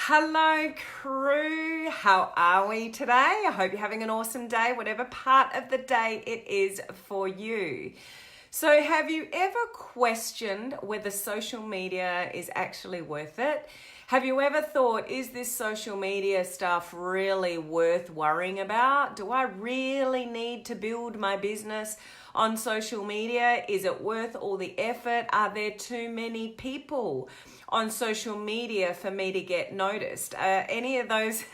Hello crew, how are we today? I hope you're having an awesome day, whatever part of the day it is for you. So have you ever questioned whether social media is actually worth it? Have you ever thought, is this social media stuff really worth worrying about? Do I really need to build my business on social media? Is it worth all the effort? Are there too many people on social media for me to get noticed? Any of those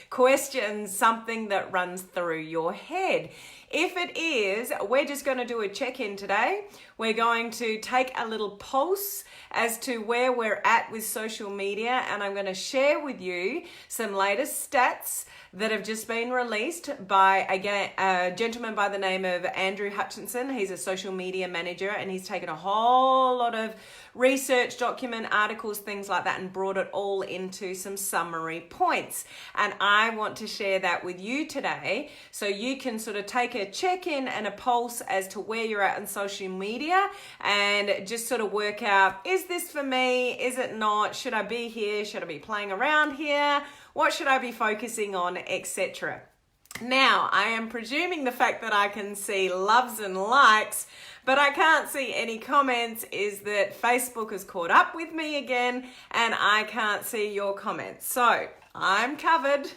questions something that runs through your head? If it is, we're just going to do a check-in today. We're going to take a little pulse as to where we're at with social media, and I'm going to share with you some latest stats that have just been released by a gentleman by the name of Andrew Hutchinson. He's a social media manager, and he's taken a whole lot of research, document, articles, things like that, and brought it all into some summary points. And I want to share that with you today so you can sort of take a check-in and a pulse as to where you're at on social media and just sort of work out, is this for me? Is it not? Should I be here? Should I be playing around here? What should I be focusing on, etc.? Now, I am presuming the fact that I can see loves and likes, but I can't see any comments, is that Facebook has caught up with me again and I can't see your comments. So I'm covered.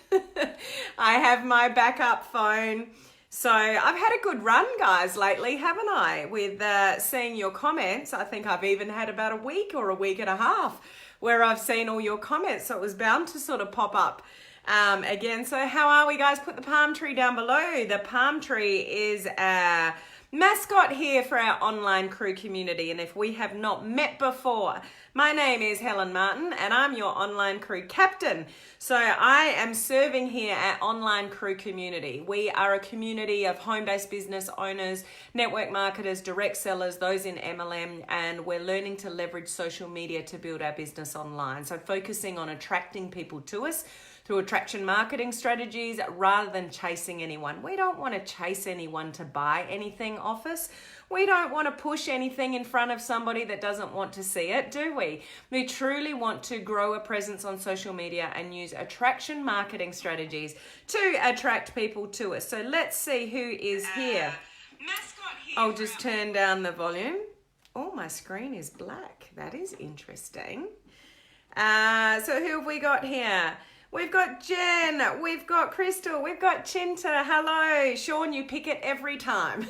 I have my backup phone. So I've had a good run, guys, lately, haven't I, with seeing your comments. I think I've even had about a week or a week and a half where I've seen all your comments. So it was bound to sort of pop up again. So how are we, guys? Put the palm tree down below. The palm tree is a mascot here for our online crew community. And if we have not met before, my name is Helen Martin and I'm your online crew captain. So I am serving here at Online Crew Community. We are a community of home-based business owners, network marketers, direct sellers, those in MLM, and we're learning to leverage social media to build our business online. So focusing on attracting people to us through attraction marketing strategies rather than chasing anyone. We don't want to chase anyone to buy anything off us. We don't want to push anything in front of somebody that doesn't want to see it, do we? We truly want to grow a presence on social media and use attraction marketing strategies to attract people to us. So let's see who is here. I'll just turn down the volume. Oh, my screen is black. That is interesting. So who have we got here? We've got Jen, we've got Crystal, we've got Chinta. Hello. Sean, you pick it every time.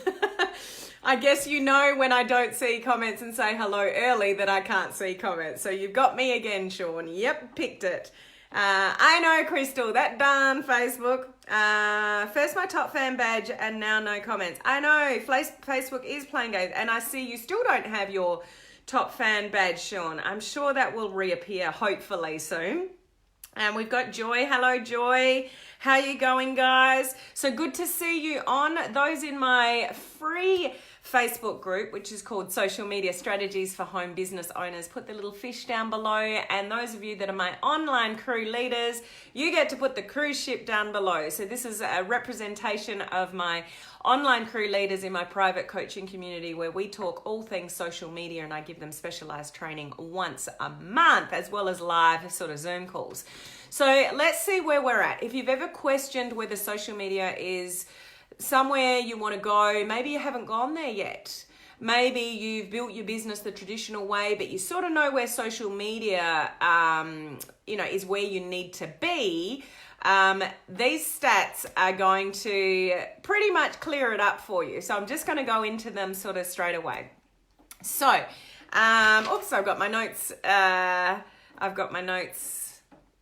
I guess you know when I don't see comments and say hello early that I can't see comments. So you've got me again, Sean. Yep, picked it. I know, Crystal, that darn Facebook. First my top fan badge and now no comments. I know, Facebook is playing games, and I see you still don't have your top fan badge, Sean. I'm sure that will reappear hopefully soon. And we've got Joy. Hello, Joy. How you going, guys? So good to see you on. Those in my free Facebook group, which is called Social Media Strategies for Home Business Owners, put the little fish down below. And those of you that are my online crew leaders, you get to put the cruise ship down below. So this is a representation of my online crew leaders in my private coaching community where we talk all things social media, and I give them specialized training once a month as well as live sort of Zoom calls. So let's see where we're at. If you've ever questioned whether social media is somewhere you want to go, maybe you haven't gone there yet. Maybe you've built your business the traditional way, but you sort of know where social media, is where you need to be. These stats are going to pretty much clear it up for you. So I'm just going to go into them sort of straight away. So, oops, I've got my notes.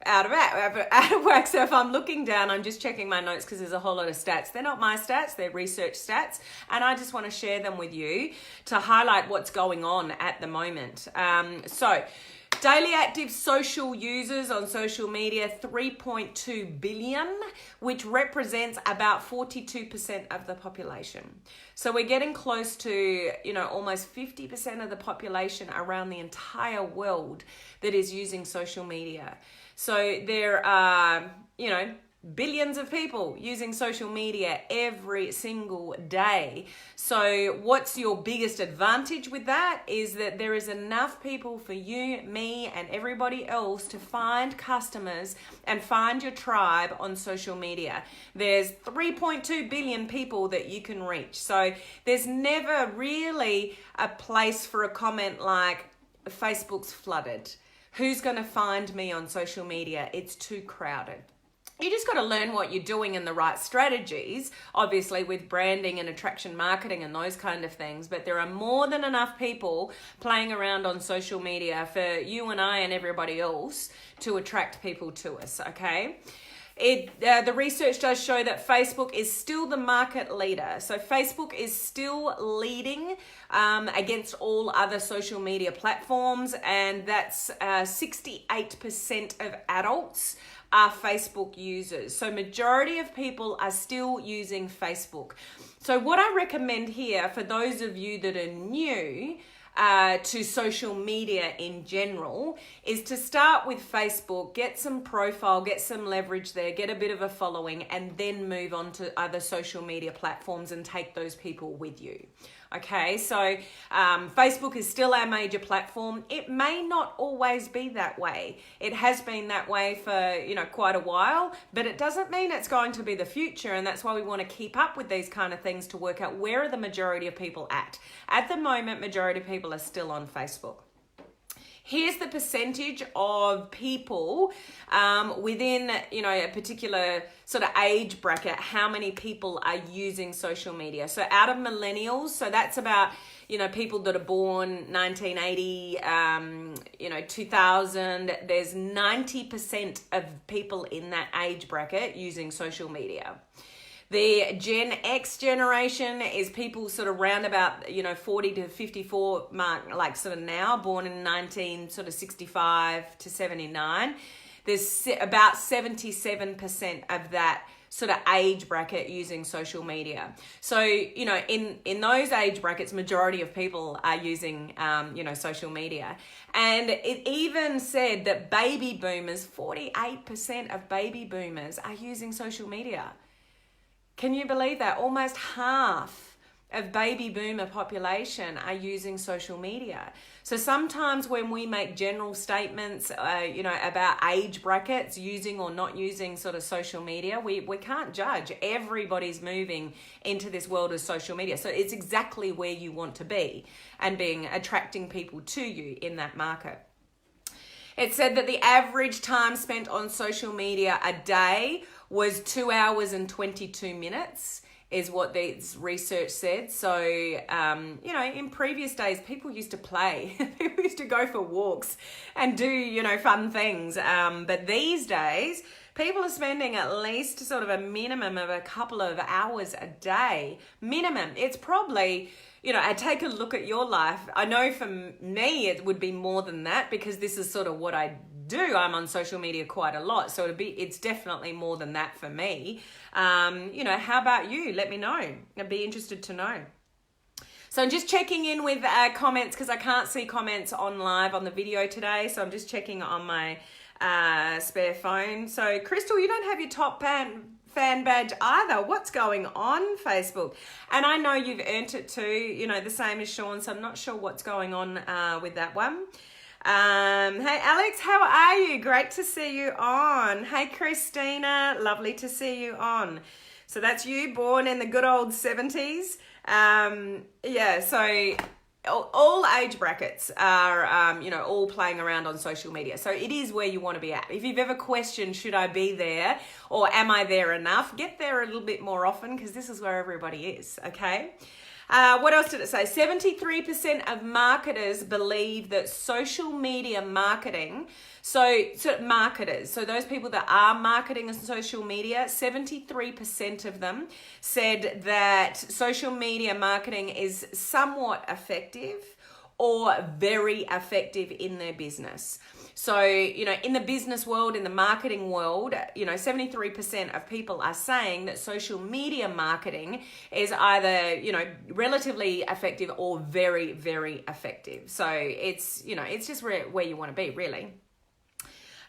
Out of work. So if I'm looking down, I'm just checking my notes because there's a whole lot of stats. They're not my stats, they're research stats. And I just want to share them with you to highlight what's going on at the moment. So daily active social users on social media, 3.2 billion, which represents about 42% of the population. So we're getting close to, almost 50% of the population around the entire world that is using social media. So there are, billions of people using social media every single day. So what's your biggest advantage with that is that there is enough people for you, me, and everybody else to find customers and find your tribe on social media. There's 3.2 billion people that you can reach. So there's never really a place for a comment like, Facebook's flooded. Who's going to find me on social media? It's too crowded. You just got to learn what you're doing and the right strategies, obviously with branding and attraction marketing and those kind of things. But there are more than enough people playing around on social media for you and I and everybody else to attract people to us, okay? The research does show that Facebook is still the market leader. So Facebook is still leading against all other social media platforms, and that's 68% of adults are Facebook users. So majority of people are still using Facebook. So what I recommend here for those of you that are new to social media in general is to start with Facebook, get some profile, get some leverage there, get a bit of a following, and then move on to other social media platforms and take those people with you. Okay, so Facebook is still our major platform. It may not always be that way. It has been that way for, quite a while, but it doesn't mean it's going to be the future. And that's why we want to keep up with these kind of things to work out where are the majority of people at. At the moment, majority of people are still on Facebook. Here's the percentage of people within, a particular sort of age bracket, how many people are using social media. So out of millennials, so that's about, people that are born 1980, 2000, there's 90% of people in that age bracket using social media. The Gen X generation is people sort of round about, 40 to 54 mark, like sort of now, born in 1965 to 79. There's about 77% of that sort of age bracket using social media. So, in those age brackets, majority of people are using, social media. And it even said that baby boomers, 48% of baby boomers are using social media. Can you believe that? Almost half of baby boomer population are using social media. So sometimes when we make general statements, about age brackets, using or not using sort of social media, we can't judge. Everybody's moving into this world of social media. So it's exactly where you want to be and attracting people to you in that market. It said that the average time spent on social media a day was 2 hours and 22 minutes is what this research said. So, in previous days, people used to play. People used to go for walks and do, fun things. But these days, people are spending at least sort of a minimum of a couple of hours a day. Minimum. It's probably, I take a look at your life. I know for me, it would be more than that because this is sort of what I do. I'm on social media quite a lot. So it's definitely more than that for me. How about you? Let me know. I'd be interested to know. So I'm just checking in with comments because I can't see comments on live on the video today. So I'm just checking on my spare phone. So Crystal, you don't have your top fan badge either. What's going on, Facebook? And I know you've earned it too, the same as Sean. So I'm not sure what's going on with that one. Hey Alex, how are you? Great to see you on. Hey Christina, lovely to see you on. So that's you, born in the good old 70s. So all age brackets are, all playing around on social media. So it is where you want to be at. If you've ever questioned, should I be there or am I there enough? Get there a little bit more often because this is where everybody is, okay? What else did it say? 73% of marketers believe that social media marketing, so marketers, so those people that are marketing on social media, 73% of them said that social media marketing is somewhat effective or very effective in their business. So, in the business world, in the marketing world, 73% of people are saying that social media marketing is either, relatively effective or very, very effective. So it's just where you want to be, really.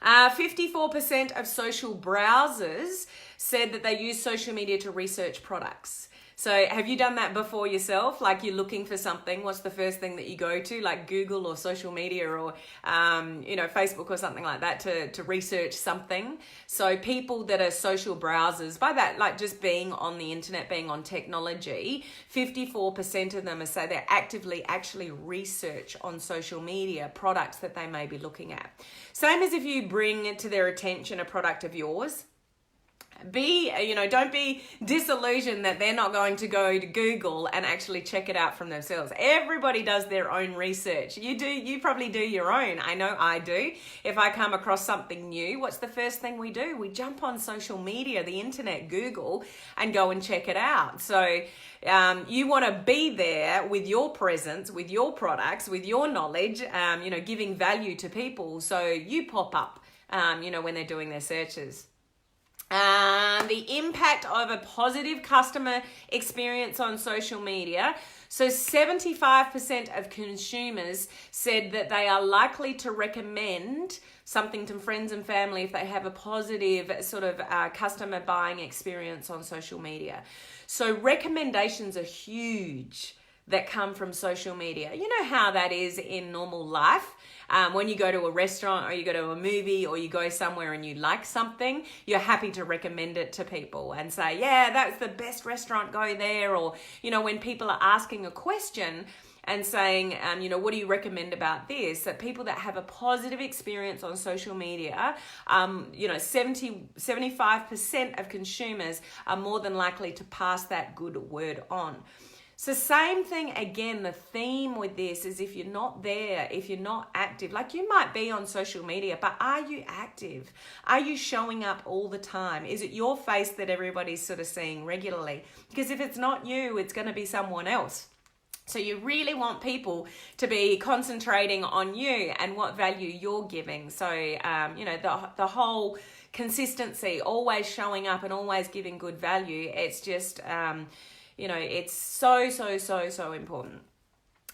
54% of social browsers said that they use social media to research products. So have you done that before yourself? Like you're looking for something, what's the first thing that you go to, like Google or social media or, Facebook or something like that to research something? So people that are social browsers, by that, like just being on the internet, being on technology, 54% of them say they actively actually research on social media products that they may be looking at. Same as if you bring to their attention a product of yours. Don't be disillusioned that they're not going to go to Google and actually check it out from themselves. Everybody does their own research. You probably do your own. I know I do. If I come across something new, what's the first thing we do? We jump on social media, the internet, Google, and go and check it out. So you want to be there with your presence, with your products, with your knowledge, giving value to people. So you pop up, when they're doing their searches. The impact of a positive customer experience on social media. So 75% of consumers said that they are likely to recommend something to friends and family if they have a positive sort of customer buying experience on social media. So recommendations are huge that come from social media. You know how that is in normal life. When you go to a restaurant or you go to a movie or you go somewhere and you like something, you're happy to recommend it to people and say, yeah, that's the best restaurant, go there. Or, when people are asking a question and saying, what do you recommend about this? That people that have a positive experience on social media, 75% of consumers are more than likely to pass that good word on. So same thing again, the theme with this is if you're not there, if you're not active, like you might be on social media, but are you active? Are you showing up all the time? Is it your face that everybody's sort of seeing regularly? Because if it's not you, it's going to be someone else. So you really want people to be concentrating on you and what value you're giving. So, the whole consistency, always showing up and always giving good value, it's just... it's so important.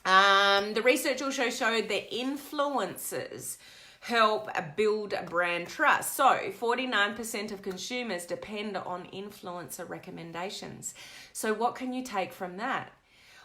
The research also showed that influencers help build brand trust. So 49% of consumers depend on influencer recommendations. So what can you take from that?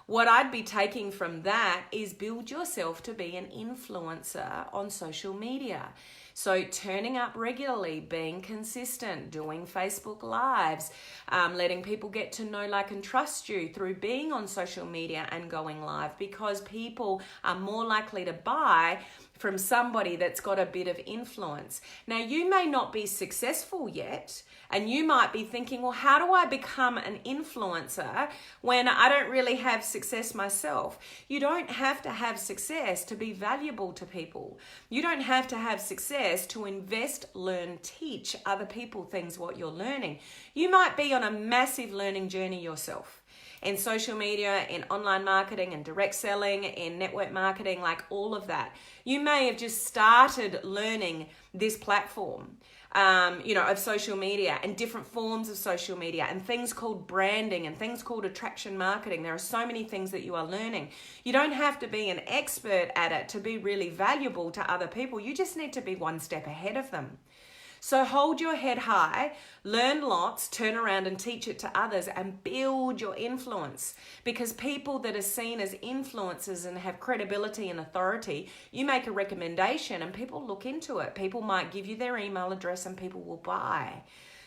What I'd be taking from that is build yourself to be an influencer on social media. So turning up regularly, being consistent, doing Facebook Lives, letting people get to know, like, and trust you through being on social media and going live, because people are more likely to buy from somebody that's got a bit of influence. Now, you may not be successful yet, and you might be thinking, well, how do I become an influencer when I don't really have success myself? You don't have to have success to be valuable to people. You don't have to have success to invest, learn, teach other people things what you're learning. You might be on a massive learning journey yourself. In social media, in online marketing, and direct selling, in network marketing, like all of that. You may have just started learning this platform, of social media and different forms of social media and things called branding and things called attraction marketing. There are so many things that you are learning. You don't have to be an expert at it to be really valuable to other people. You just need to be one step ahead of them. So hold your head high, learn lots, turn around and teach it to others, and build your influence. Because people that are seen as influencers and have credibility and authority, you make a recommendation and people look into it. People might give you their email address and people will buy.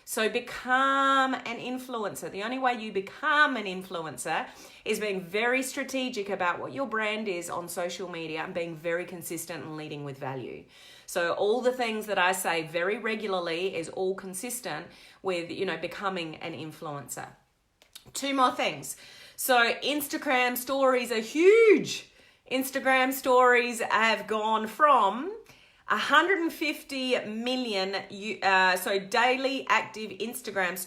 So become an influencer. The only way you become an influencer is being very strategic about what your brand is on social media and being very consistent and leading with value. So all the things that I say very regularly is all consistent with, becoming an influencer. 2 more things. So Instagram stories are huge. Instagram stories have gone from 150 million daily active Instagram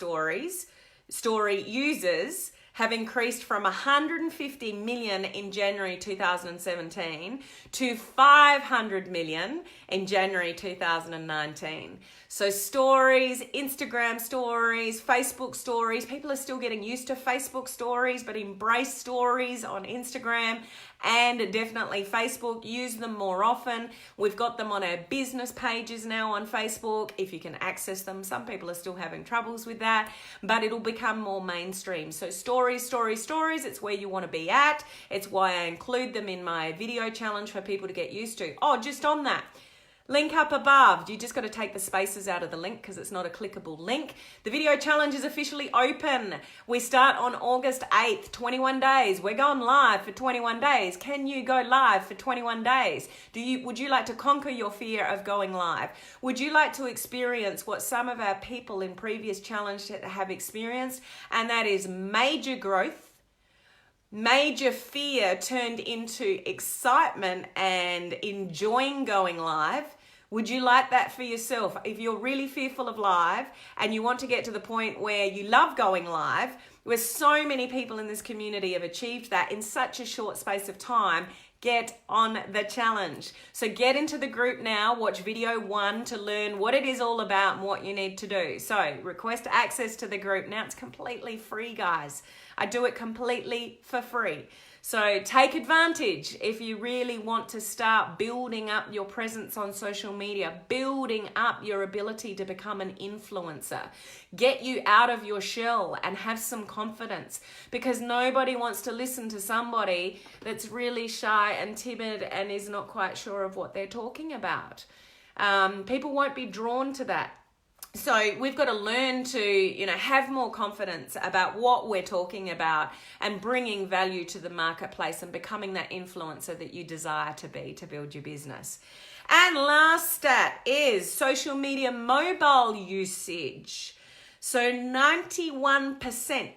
story users have increased from 150 million in January 2017 to 500 million in January 2019. So stories, Instagram stories, Facebook stories, people are still getting used to Facebook stories, but embrace stories on Instagram and definitely Facebook. Use them more often. We've got them on our business pages now on Facebook, if you can access them. Some people are still having troubles with that, but it'll become more mainstream. So stories, it's where you want to be at. It's why I include them in my video challenge for people to get used to. Oh, just on that, link up above. You just got to take the spaces out of the link because it's not a clickable link. The video challenge is officially open. We start on August 8th, 21 days. We're going live for 21 days. Can you go live for 21 days? Would you like to conquer your fear of going live? Would you like to experience what some of our people in previous challenges have experienced? And that is major growth, major fear turned into excitement and enjoying going live. Would you like that for yourself? If you're really fearful of live and you want to get to the point where you love going live, where so many people in this community have achieved that in such a short space of time, get on the challenge. So get into the group now, watch video 1 to learn what it is all about and what you need to do. So request access to the group now. It's completely free, guys. I do it completely for free. So take advantage if you really want to start building up your presence on social media, building up your ability to become an influencer, get you out of your shell and have some confidence, because nobody wants to listen to somebody that's really shy and timid and is not quite sure of what they're talking about. People won't be drawn to that. So we've got to learn to, have more confidence about what we're talking about and bringing value to the marketplace and becoming that influencer that you desire to be to build your business. And last stat is social media mobile usage. So 91%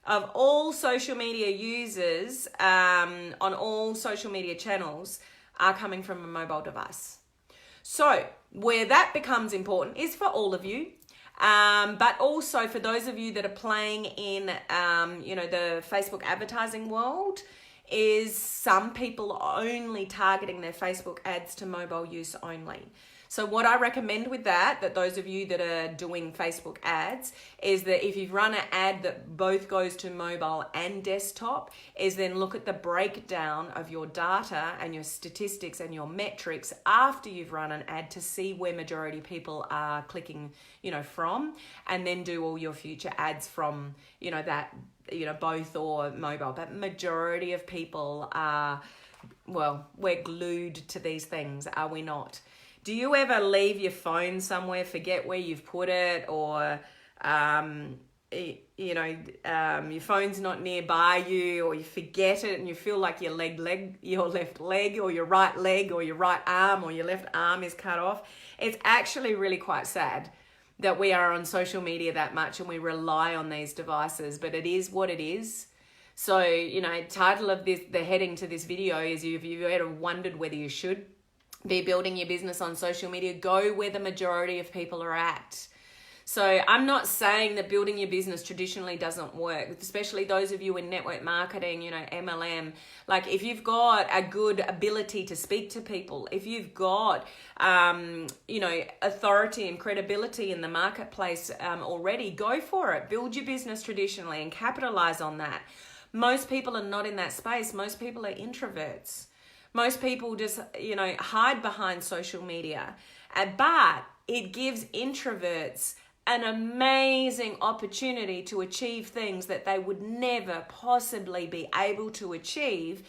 of all social media users on all social media channels are coming from a mobile device. So where that becomes important is for all of you, but also for those of you that are playing in, the Facebook advertising world, is some people only targeting their Facebook ads to mobile use only. So what I recommend with that those of you that are doing Facebook ads, is that if you've run an ad that both goes to mobile and desktop, is then look at the breakdown of your data and your statistics and your metrics after you've run an ad to see where majority people are clicking, from, and then do all your future ads from, both or mobile. But majority of people are, we're glued to these things, are we not? Do you ever leave your phone somewhere, forget where you've put it, or, your phone's not nearby you, or you forget it and you feel like your left leg or your right leg or your right arm or your left arm is cut off? It's actually really quite sad that we are on social media that much and we rely on these devices, but it is what it is. So, title of the heading to this video is, if you've ever wondered whether you should be building your business on social media, go where the majority of people are at. So I'm not saying that building your business traditionally doesn't work, especially those of you in network marketing, MLM. Like, if you've got a good ability to speak to people, if you've got, authority and credibility in the marketplace already, go for it. Build your business traditionally and capitalize on that. Most people are not in that space. Most people are introverts. Most people just, hide behind social media. But it gives introverts an amazing opportunity to achieve things that they would never possibly be able to achieve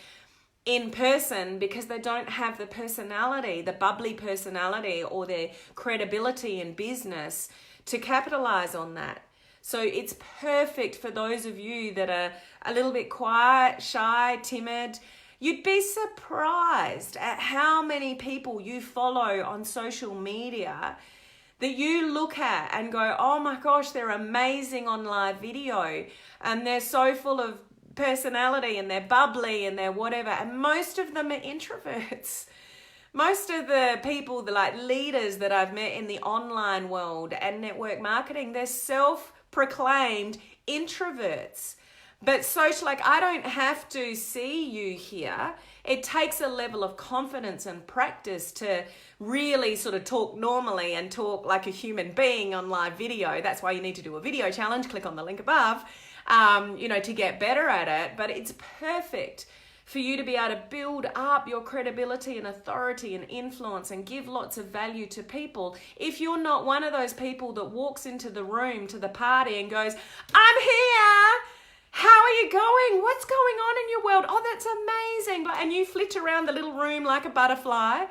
in person, because they don't have the personality, the bubbly personality, or their credibility in business to capitalize on that. So it's perfect for those of you that are a little bit quiet, shy, timid. You'd be surprised at how many people you follow on social media that you look at and go, oh my gosh, they're amazing on live video, and they're so full of personality and they're bubbly and they're whatever. And most of them are introverts. Most of the people, the leaders that I've met in the online world and network marketing, they're self-proclaimed introverts. But social, I don't have to see you here. It takes a level of confidence and practice to really sort of talk normally and talk like a human being on live video. That's why you need to do a video challenge. Click on the link above, to get better at it. But it's perfect for you to be able to build up your credibility and authority and influence and give lots of value to people. If you're not one of those people that walks into the room, to the party and goes, I'm here, how are you going? What's going on in your world? Oh, that's amazing. And you flit around the little room like a butterfly.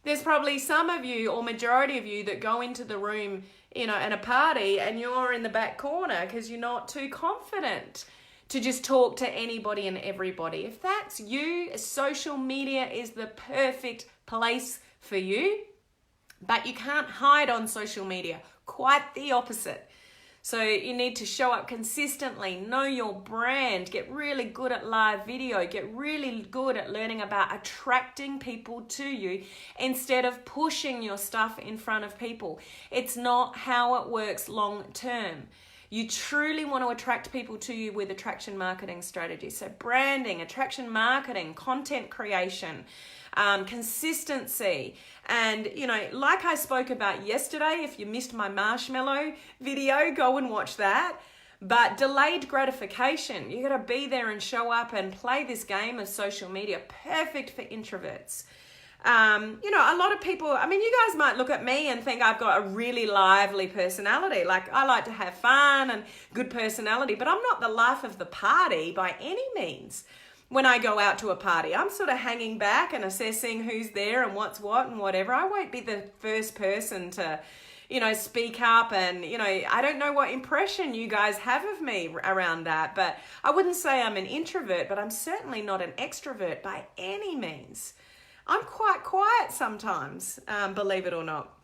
There's probably some of you or majority of you that go into the room, at a party and you're in the back corner because you're not too confident to just talk to anybody and everybody. If that's you, social media is the perfect place for you, but you can't hide on social media. Quite the opposite. So you need to show up consistently, know your brand, get really good at live video, get really good at learning about attracting people to you instead of pushing your stuff in front of people. It's not how it works long term. You truly want to attract people to you with attraction marketing strategies. So branding, attraction marketing, content creation, consistency. And, like I spoke about yesterday, if you missed my marshmallow video, go and watch that. But delayed gratification, you got to be there and show up and play this game of social media. Perfect for introverts. A lot of people, you guys might look at me and think I've got a really lively personality. Like, I like to have fun and good personality, but I'm not the life of the party by any means. When I go out to a party, I'm sort of hanging back and assessing who's there and what's what and whatever. I won't be the first person to, speak up and, I don't know what impression you guys have of me around that, but I wouldn't say I'm an introvert, but I'm certainly not an extrovert by any means. I'm quite quiet sometimes, believe it or not.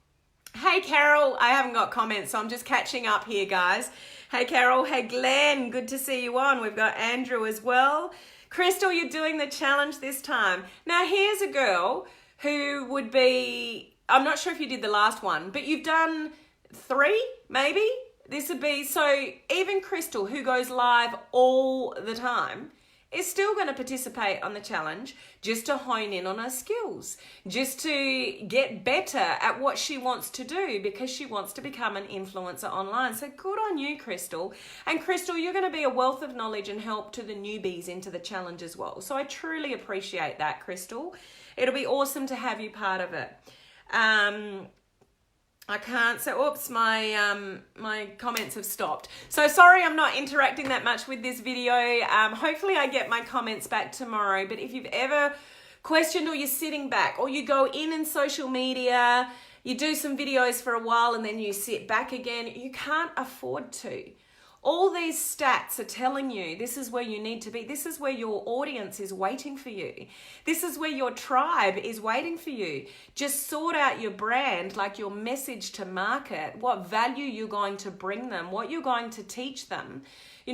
Hey, Carol, I haven't got comments, so I'm just catching up here, guys. Hey, Carol. Hey, Glenn, good to see you on. We've got Andrew as well. Crystal, you're doing the challenge this time. Now, here's a girl who would be, I'm not sure if you did the last one, but you've done 3, maybe? This would be, so even Crystal, who goes live all the time, is still going to participate on the challenge just to hone in on her skills, just to get better at what she wants to do because she wants to become an influencer online. So good on you, Crystal. And Crystal, you're going to be a wealth of knowledge and help to the newbies into the challenge as well. So I truly appreciate that, Crystal. It'll be awesome to have you part of it. I can't, so oops, my comments have stopped. So sorry I'm not interacting that much with this video. Hopefully I get my comments back tomorrow. But if you've ever questioned or you're sitting back or you go in social media, you do some videos for a while and then you sit back again, you can't afford to. All these stats are telling you this is where you need to be. This is where your audience is waiting for you. This is where your tribe is waiting for you. Just sort out your brand, like your message to market, what value you're going to bring them, what you're going to teach them,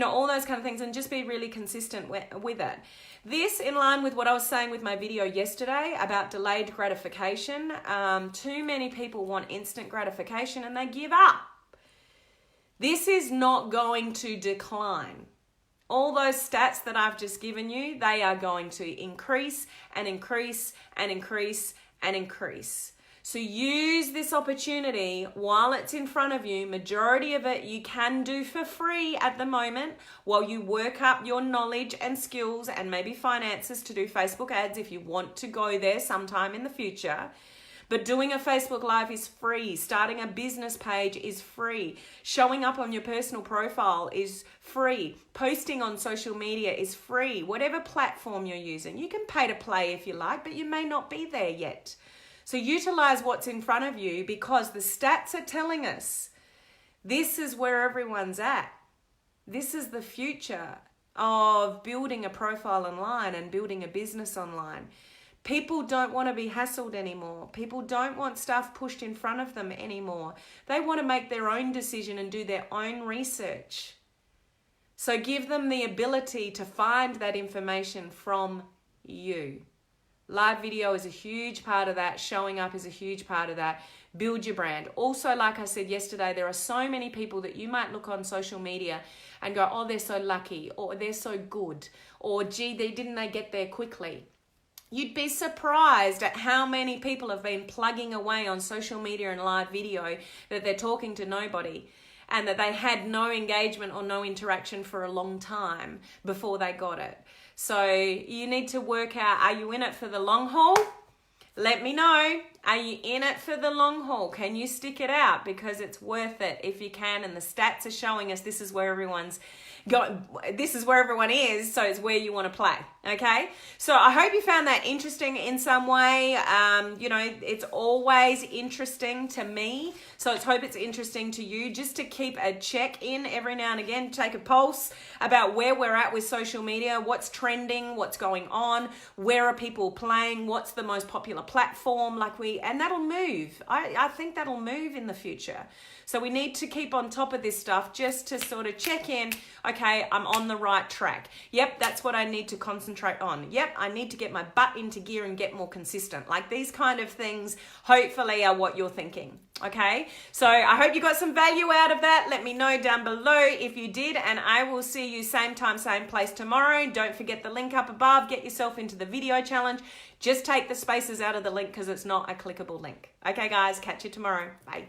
all those kind of things, and just be really consistent with it. This, in line with what I was saying with my video yesterday about delayed gratification, too many people want instant gratification and they give up. This is not going to decline. All those stats that I've just given you, they are going to increase and increase and increase and increase. So use this opportunity while it's in front of you. Majority of it you can do for free at the moment while you work up your knowledge and skills and maybe finances to do Facebook ads if you want to go there sometime in the future. But doing a Facebook Live is free. Starting a business page is free. Showing up on your personal profile is free. Posting on social media is free. Whatever platform you're using. You can pay to play if you like, but you may not be there yet. So utilize what's in front of you because the stats are telling us this is where everyone's at. This is the future of building a profile online and building a business online. People don't want to be hassled anymore. People don't want stuff pushed in front of them anymore. They want to make their own decision and do their own research. So give them the ability to find that information from you. Live video is a huge part of that. Showing up is a huge part of that. Build your brand. Also, like I said yesterday, there are so many people that you might look on social media and go, oh, they're so lucky, or they're so good, or gee, didn't they get there quickly? You'd be surprised at how many people have been plugging away on social media and live video that they're talking to nobody and that they had no engagement or no interaction for a long time before they got it. So you need to work out, are you in it for the long haul? Let me know. Are you in it for the long haul? Can you stick it out? Because it's worth it if you can. And the stats are showing us this is where everyone's this is where everyone is, so it's where you want to play. Okay, so I hope you found that interesting in some way. It's always interesting to me, so let's hope it's interesting to you, just to keep a check in every now and again, take a pulse about where we're at with social media, what's trending, what's going on, where are people playing, what's the most popular platform, and that'll move. I think that'll move in the future. So we need to keep on top of this stuff just to sort of check in, okay, I'm on the right track. Yep, that's what I need to concentrate on. Yep, I need to get my butt into gear and get more consistent. Like these kind of things hopefully are what you're thinking, okay? So I hope you got some value out of that. Let me know down below if you did, and I will see you same time, same place tomorrow. Don't forget the link up above. Get yourself into the video challenge. Just take the spaces out of the link because it's not a clickable link. Okay, guys, catch you tomorrow. Bye.